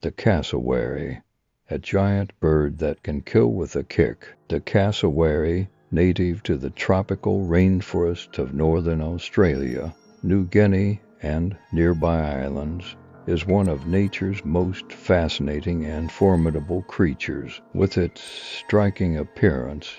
The cassowary, a giant bird that can kill with a kick. The cassowary, native to the tropical rainforest of northern Australia, New Guinea, and nearby islands, is one of nature's most fascinating and formidable creatures. With its striking appearance,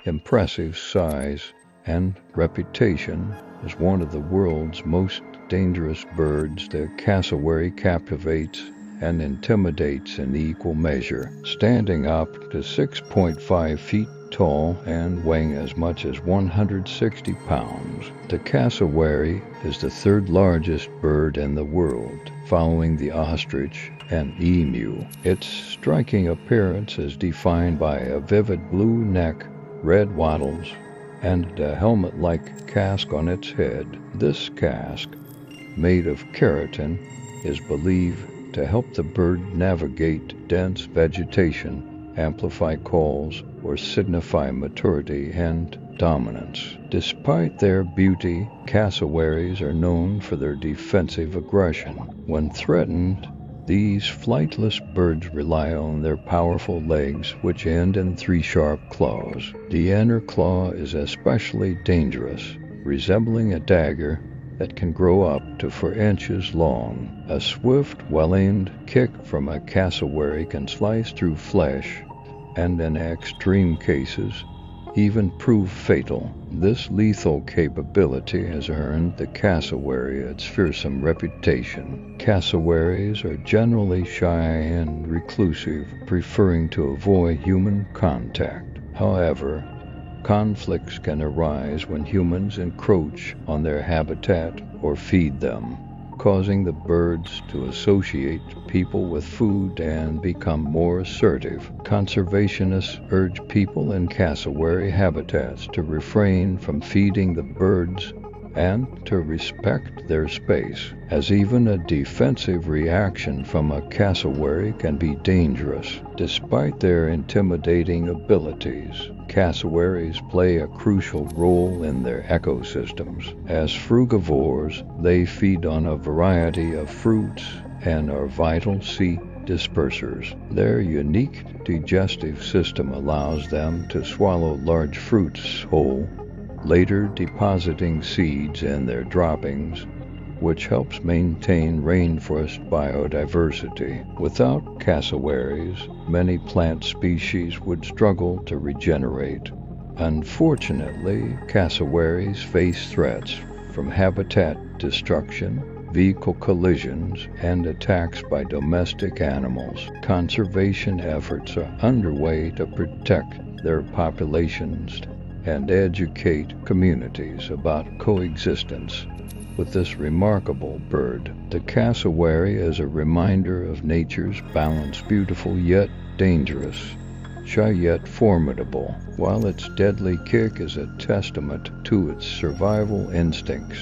impressive size, and reputation as one of the world's most dangerous birds, the cassowary captivates and intimidates in equal measure. Standing up to 6.5 feet tall and weighing as much as 160 pounds, the cassowary is the third largest bird in the world, following the ostrich and emu. Its striking appearance is defined by a vivid blue neck, red wattles, and a helmet-like casque on its head. This casque, made of keratin, is believed to help the bird navigate dense vegetation, amplify calls, or signify maturity and dominance. Despite their beauty, cassowaries are known for their defensive aggression. When threatened, these flightless birds rely on their powerful legs, which end in 3 sharp claws. The inner claw is especially dangerous, resembling a dagger that can grow up to 4 inches long. A swift, well-aimed kick from a cassowary can slice through flesh and, in extreme cases, even prove fatal. This lethal capability has earned the cassowary its fearsome reputation. Cassowaries are generally shy and reclusive, preferring to avoid human contact. However, conflicts can arise when humans encroach on their habitat or feed them, causing the birds to associate people with food and become more assertive. Conservationists urge people in cassowary habitats to refrain from feeding the birds and to respect their space, as even a defensive reaction from a cassowary can be dangerous. Despite their intimidating abilities, cassowaries play a crucial role in their ecosystems. As frugivores, they feed on a variety of fruits and are vital seed dispersers. Their unique digestive system allows them to swallow large fruits whole, later depositing seeds in their droppings, which helps maintain rainforest biodiversity. Without cassowaries, many plant species would struggle to regenerate. Unfortunately, cassowaries face threats from habitat destruction, vehicle collisions, and attacks by domestic animals. Conservation efforts are underway to protect their populations and educate communities about coexistence with this remarkable bird. The cassowary is a reminder of nature's balance, beautiful yet dangerous, shy yet formidable, while its deadly kick is a testament to its survival instincts.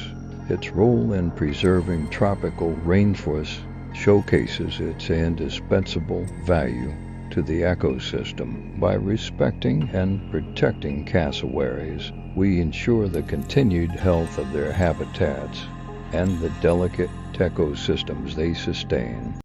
Its role in preserving tropical rainforests showcases its indispensable value to the ecosystem. By respecting and protecting cassowaries, we ensure the continued health of their habitats and the delicate ecosystems they sustain.